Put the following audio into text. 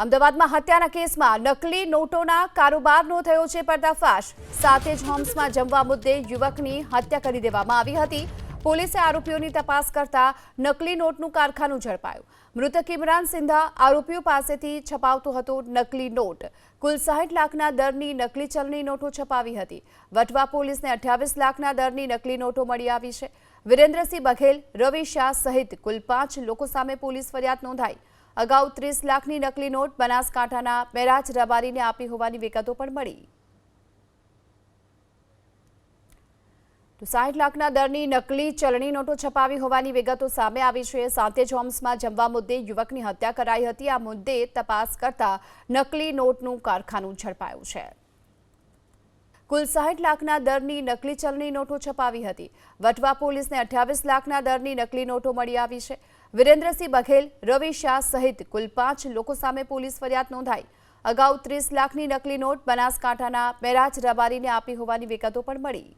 અમદાવાદમાં હત્યાના કેસમાં નકલી નોટોના કારોબારનો થયો છે પર્દાફાશ। સાથે જ હોમ્સમાં જમવા મુદ્દે યુવકની હત્યા કરી દેવામાં આવી હતી। પોલીસે આરોપીઓની તપાસ કરતા નકલી નોટનું કારખાનું ઝડપાયું। મૃતક ઇમરાન સિંધા આરોપીઓ પાસેથી છપાવતો હતો નકલી નોટ। કુલ 60 લાખના દરની નકલી ચલણી નોટો છપાવી હતી। વટવા પોલીસને 28 લાખના દરની નકલી નોટો મળી આવી છે। વિરેન્દ્રસિંહ બઘેલ, રવિ શાહ સહિત કુલ 5 લોકો સામે પોલીસ ફરિયાદ નોંધાઈ। અગાઉ 30 લાખની નકલી નોટ બનાસકાંઠાના મેરાજ રબારીને આપી હોવાની વિગતો પણ મળી। તો 60 લાખના દરની નકલી ચલણી નોટો છપાવી હોવાની વિગતો સામે આવી છે। સાથે જ હોમ્સમાં જમવા મુદ્દે યુવકની હત્યા કરાઈ હતી। આ મુદ્દે તપાસ કરતા નકલી નોટનું કારખાનું ઝડપાયું છે। કુલ 60 લાખના દરની નકલી ચલણી નોટો છપાવી હતી। વટવા પોલીસને 28 લાખના દરની નકલી નોટો મળી આવી છે। વિરેન્દ્રસિંહ બઘેલ, રવિ શાહ સહિત કુલ 5 લોકો સામે પોલીસ ફરિયાદ નોંધાઈ। અગાઉ 30 લાખની નકલી નોટ બનાસકાંઠાના મેરાજ રબારીને આપી હોવાની વિગતો પણ મળી।